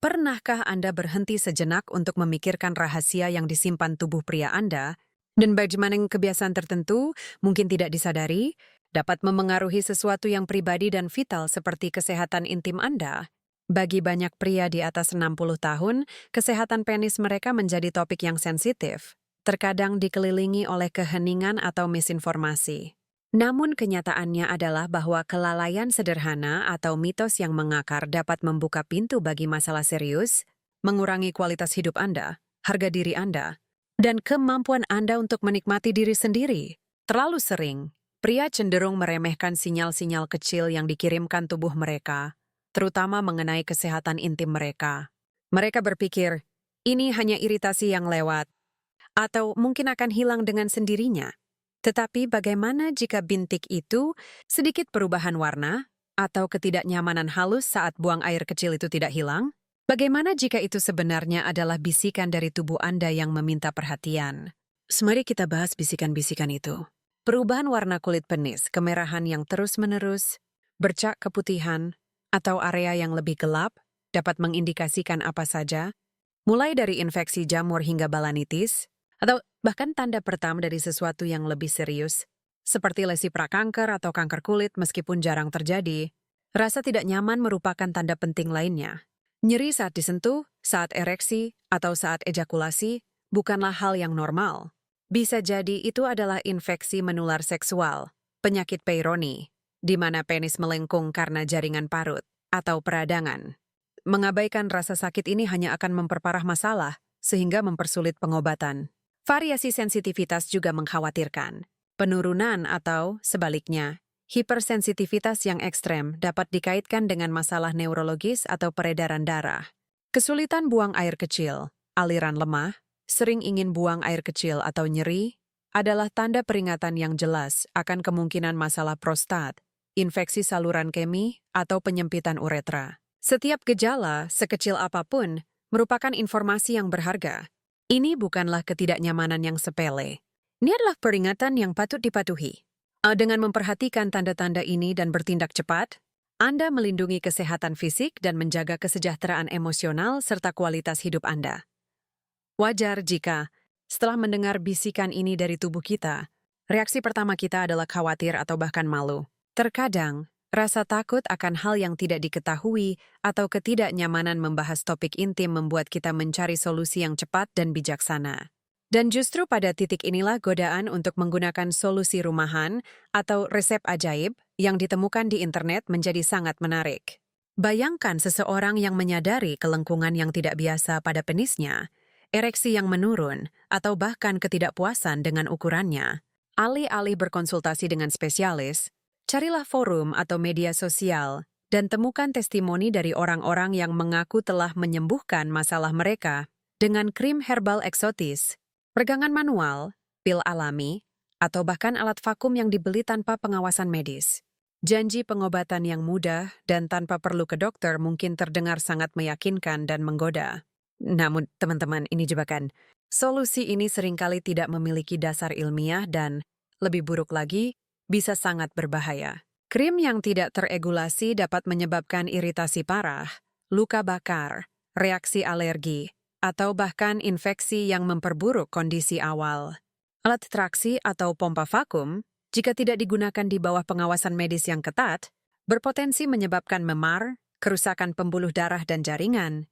Pernahkah Anda berhenti sejenak untuk memikirkan rahasia yang disimpan tubuh pria Anda, dan bagaimana kebiasaan tertentu, mungkin tidak disadari, dapat memengaruhi sesuatu yang pribadi dan vital seperti kesehatan intim Anda? Bagi banyak pria di atas 60 tahun, kesehatan penis mereka menjadi topik yang sensitif, terkadang dikelilingi oleh keheningan atau misinformasi. Namun kenyataannya adalah bahwa kelalaian sederhana atau mitos yang mengakar dapat membuka pintu bagi masalah serius, mengurangi kualitas hidup Anda, harga diri Anda, dan kemampuan Anda untuk menikmati diri sendiri. Terlalu sering, pria cenderung meremehkan sinyal-sinyal kecil yang dikirimkan tubuh mereka, terutama mengenai kesehatan intim mereka. Mereka berpikir, ini hanya iritasi yang lewat, atau mungkin akan hilang dengan sendirinya. Tetapi bagaimana jika bintik itu sedikit perubahan warna atau ketidaknyamanan halus saat buang air kecil itu tidak hilang? Bagaimana jika itu sebenarnya adalah bisikan dari tubuh Anda yang meminta perhatian? Mari kita bahas bisikan-bisikan itu. Perubahan warna kulit penis, kemerahan yang terus-menerus, bercak keputihan, atau area yang lebih gelap dapat mengindikasikan apa saja, mulai dari infeksi jamur hingga balanitis, atau bahkan tanda pertama dari sesuatu yang lebih serius, seperti lesi prakanker atau kanker kulit meskipun jarang terjadi. Rasa tidak nyaman merupakan tanda penting lainnya. Nyeri saat disentuh, saat ereksi, atau saat ejakulasi bukanlah hal yang normal. Bisa jadi itu adalah infeksi menular seksual, penyakit Peyronie, di mana penis melengkung karena jaringan parut, atau peradangan. Mengabaikan rasa sakit ini hanya akan memperparah masalah, sehingga mempersulit pengobatan. Variasi sensitivitas juga mengkhawatirkan. Penurunan atau, sebaliknya, hipersensitivitas yang ekstrem dapat dikaitkan dengan masalah neurologis atau peredaran darah. Kesulitan buang air kecil, aliran lemah, sering ingin buang air kecil atau nyeri, adalah tanda peringatan yang jelas akan kemungkinan masalah prostat, infeksi saluran kemih, atau penyempitan uretra. Setiap gejala, sekecil apapun, merupakan informasi yang berharga. Ini bukanlah ketidaknyamanan yang sepele. Ini adalah peringatan yang patut dipatuhi. Dengan memperhatikan tanda-tanda ini dan bertindak cepat, Anda melindungi kesehatan fisik dan menjaga kesejahteraan emosional serta kualitas hidup Anda. Wajar jika, setelah mendengar bisikan ini dari tubuh kita, reaksi pertama kita adalah khawatir atau bahkan malu. Terkadang, rasa takut akan hal yang tidak diketahui atau ketidaknyamanan membahas topik intim membuat kita mencari solusi yang cepat dan bijaksana. Dan justru pada titik inilah godaan untuk menggunakan solusi rumahan atau resep ajaib yang ditemukan di internet menjadi sangat menarik. Bayangkan seseorang yang menyadari kelengkungan yang tidak biasa pada penisnya, ereksi yang menurun, atau bahkan ketidakpuasan dengan ukurannya. Alih-alih berkonsultasi dengan spesialis, carilah forum atau media sosial dan temukan testimoni dari orang-orang yang mengaku telah menyembuhkan masalah mereka dengan krim herbal eksotis, peregangan manual, pil alami, atau bahkan alat vakum yang dibeli tanpa pengawasan medis. Janji pengobatan yang mudah dan tanpa perlu ke dokter mungkin terdengar sangat meyakinkan dan menggoda. Namun, teman-teman, ini jebakan. Solusi ini seringkali tidak memiliki dasar ilmiah dan, lebih buruk lagi, bisa sangat berbahaya. Krim yang tidak teregulasi dapat menyebabkan iritasi parah, luka bakar, reaksi alergi, atau bahkan infeksi yang memperburuk kondisi awal. Alat traksi atau pompa vakum, jika tidak digunakan di bawah pengawasan medis yang ketat, berpotensi menyebabkan memar, kerusakan pembuluh darah dan jaringan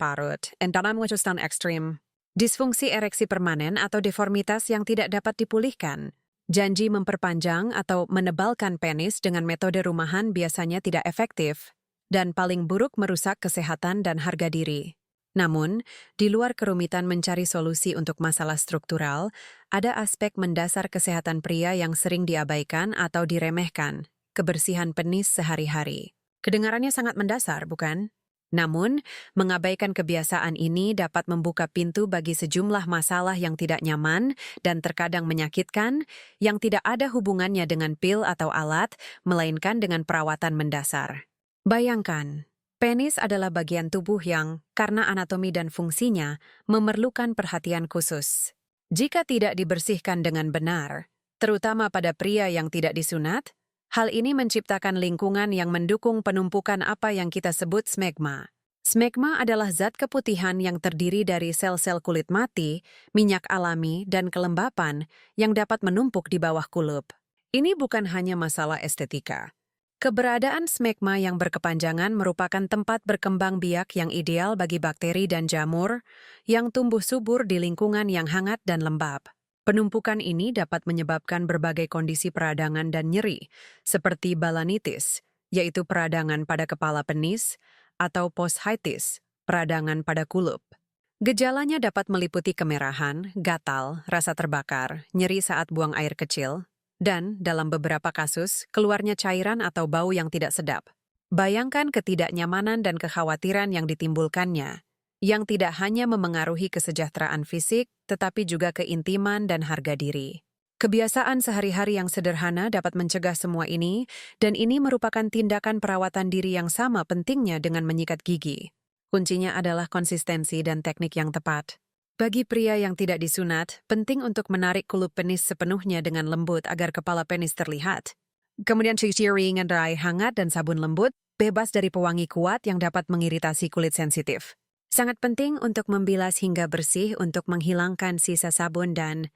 parut, dan dalam kesulitan ekstrim, disfungsi ereksi permanen atau deformitas yang tidak dapat dipulihkan. Janji memperpanjang atau menebalkan penis dengan metode rumahan biasanya tidak efektif, dan paling buruk merusak kesehatan dan harga diri. Namun, di luar kerumitan mencari solusi untuk masalah struktural, ada aspek mendasar kesehatan pria yang sering diabaikan atau diremehkan, kebersihan penis sehari-hari. Kedengarannya sangat mendasar, bukan? Namun, mengabaikan kebiasaan ini dapat membuka pintu bagi sejumlah masalah yang tidak nyaman dan terkadang menyakitkan, yang tidak ada hubungannya dengan pil atau alat, melainkan dengan perawatan mendasar. Bayangkan, penis adalah bagian tubuh yang, karena anatomi dan fungsinya, memerlukan perhatian khusus. Jika tidak dibersihkan dengan benar, terutama pada pria yang tidak disunat, hal ini menciptakan lingkungan yang mendukung penumpukan apa yang kita sebut smegma. Smegma adalah zat keputihan yang terdiri dari sel-sel kulit mati, minyak alami, dan kelembapan yang dapat menumpuk di bawah kulup. Ini bukan hanya masalah estetika. Keberadaan smegma yang berkepanjangan merupakan tempat berkembang biak yang ideal bagi bakteri dan jamur yang tumbuh subur di lingkungan yang hangat dan lembab. Penumpukan ini dapat menyebabkan berbagai kondisi peradangan dan nyeri, seperti balanitis, yaitu peradangan pada kepala penis, atau posthitis, peradangan pada kulup. Gejalanya dapat meliputi kemerahan, gatal, rasa terbakar, nyeri saat buang air kecil, dan, dalam beberapa kasus, keluarnya cairan atau bau yang tidak sedap. Bayangkan ketidaknyamanan dan kekhawatiran yang ditimbulkannya, yang tidak hanya memengaruhi kesejahteraan fisik, tetapi juga keintiman dan harga diri. Kebiasaan sehari-hari yang sederhana dapat mencegah semua ini, dan ini merupakan tindakan perawatan diri yang sama pentingnya dengan menyikat gigi. Kuncinya adalah konsistensi dan teknik yang tepat. Bagi pria yang tidak disunat, penting untuk menarik kulup penis sepenuhnya dengan lembut agar kepala penis terlihat. Kemudian cuci ringan dengan air hangat dan sabun lembut, bebas dari pewangi kuat yang dapat mengiritasi kulit sensitif. Sangat penting untuk membilas hingga bersih untuk menghilangkan sisa sabun dan,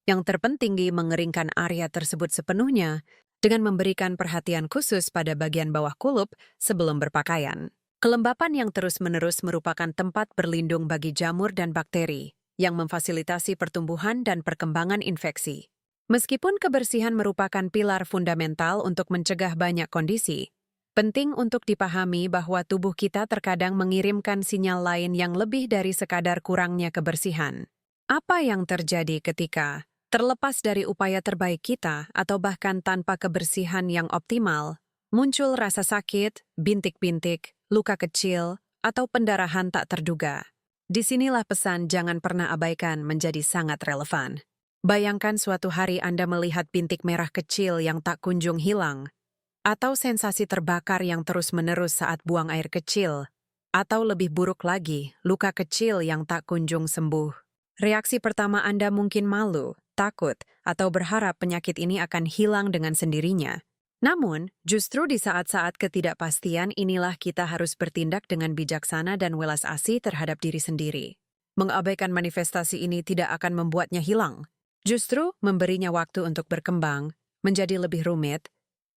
yang terpenting, mengeringkan area tersebut sepenuhnya dengan memberikan perhatian khusus pada bagian bawah kulup sebelum berpakaian. Kelembapan yang terus-menerus merupakan tempat berlindung bagi jamur dan bakteri yang memfasilitasi pertumbuhan dan perkembangan infeksi. Meskipun kebersihan merupakan pilar fundamental untuk mencegah banyak kondisi, penting untuk dipahami bahwa tubuh kita terkadang mengirimkan sinyal lain yang lebih dari sekadar kurangnya kebersihan. Apa yang terjadi ketika, terlepas dari upaya terbaik kita atau bahkan tanpa kebersihan yang optimal, muncul rasa sakit, bintik-bintik, luka kecil, atau pendarahan tak terduga? Disinilah pesan jangan pernah abaikan menjadi sangat relevan. Bayangkan suatu hari Anda melihat bintik merah kecil yang tak kunjung hilang, atau sensasi terbakar yang terus-menerus saat buang air kecil, atau lebih buruk lagi, luka kecil yang tak kunjung sembuh. Reaksi pertama Anda mungkin malu, takut, atau berharap penyakit ini akan hilang dengan sendirinya. Namun, justru di saat-saat ketidakpastian inilah kita harus bertindak dengan bijaksana dan welas asih terhadap diri sendiri. Mengabaikan manifestasi ini tidak akan membuatnya hilang, justru memberinya waktu untuk berkembang, menjadi lebih rumit,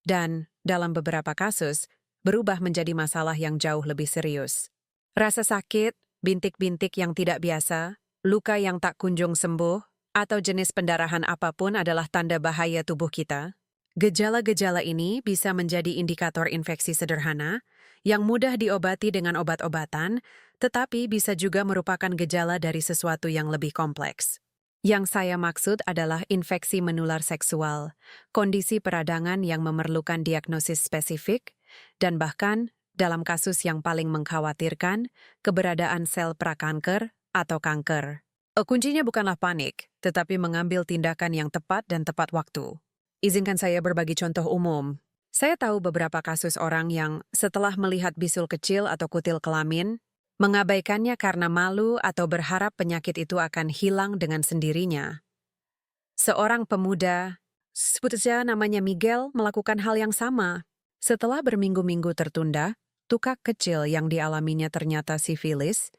dan, dalam beberapa kasus, berubah menjadi masalah yang jauh lebih serius. Rasa sakit, bintik-bintik yang tidak biasa, luka yang tak kunjung sembuh, atau jenis pendarahan apapun adalah tanda bahaya tubuh kita. Gejala-gejala ini bisa menjadi indikator infeksi sederhana yang mudah diobati dengan obat-obatan, tetapi bisa juga merupakan gejala dari sesuatu yang lebih kompleks. Yang saya maksud adalah infeksi menular seksual, kondisi peradangan yang memerlukan diagnosis spesifik, dan bahkan, dalam kasus yang paling mengkhawatirkan, keberadaan sel prakanker atau kanker. Kuncinya bukanlah panik, tetapi mengambil tindakan yang tepat dan tepat waktu. Izinkan saya berbagi contoh umum. Saya tahu beberapa kasus orang yang, setelah melihat bisul kecil atau kutil kelamin, mengabaikannya karena malu atau berharap penyakit itu akan hilang dengan sendirinya. Seorang pemuda, sebut saja namanya Miguel, melakukan hal yang sama. Setelah berminggu-minggu tertunda, tukak kecil yang dialaminya ternyata sifilis,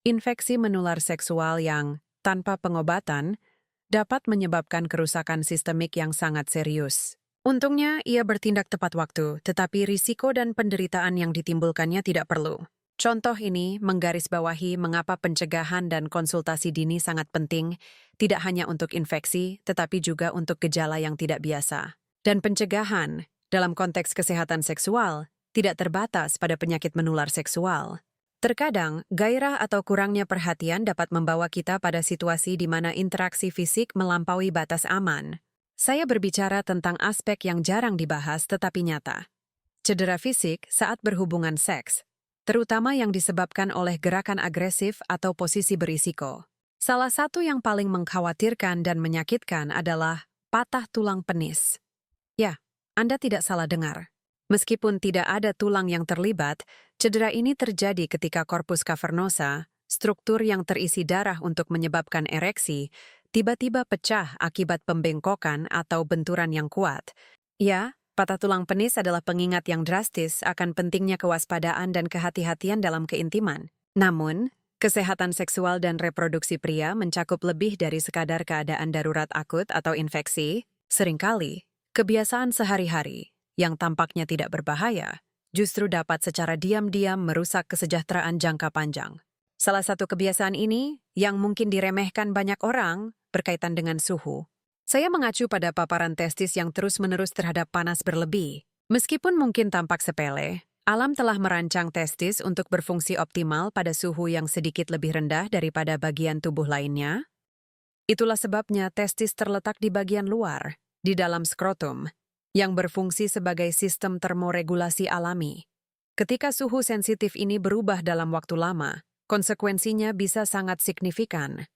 infeksi menular seksual yang, tanpa pengobatan, dapat menyebabkan kerusakan sistemik yang sangat serius. Untungnya, ia bertindak tepat waktu, tetapi risiko dan penderitaan yang ditimbulkannya tidak perlu. Contoh ini menggarisbawahi mengapa pencegahan dan konsultasi dini sangat penting, tidak hanya untuk infeksi, tetapi juga untuk gejala yang tidak biasa. Dan pencegahan, dalam konteks kesehatan seksual, tidak terbatas pada penyakit menular seksual. Terkadang, gairah atau kurangnya perhatian dapat membawa kita pada situasi di mana interaksi fisik melampaui batas aman. Saya berbicara tentang aspek yang jarang dibahas tetapi nyata. Cedera fisik saat berhubungan seks, terutama yang disebabkan oleh gerakan agresif atau posisi berisiko. Salah satu yang paling mengkhawatirkan dan menyakitkan adalah patah tulang penis. Ya, Anda tidak salah dengar. Meskipun tidak ada tulang yang terlibat, cedera ini terjadi ketika korpus cavernosa, struktur yang terisi darah untuk menyebabkan ereksi, tiba-tiba pecah akibat pembengkokan atau benturan yang kuat. Ya, Patah tulang penis adalah pengingat yang drastis akan pentingnya kewaspadaan dan kehati-hatian dalam keintiman. Namun, kesehatan seksual dan reproduksi pria mencakup lebih dari sekadar keadaan darurat akut atau infeksi. Seringkali, kebiasaan sehari-hari yang tampaknya tidak berbahaya justru dapat secara diam-diam merusak kesejahteraan jangka panjang. Salah satu kebiasaan ini yang mungkin diremehkan banyak orang berkaitan dengan suhu. Saya mengacu pada paparan testis yang terus-menerus terhadap panas berlebih. Meskipun mungkin tampak sepele, alam telah merancang testis untuk berfungsi optimal pada suhu yang sedikit lebih rendah daripada bagian tubuh lainnya. Itulah sebabnya testis terletak di bagian luar, di dalam skrotum, yang berfungsi sebagai sistem termoregulasi alami. Ketika suhu sensitif ini berubah dalam waktu lama, konsekuensinya bisa sangat signifikan.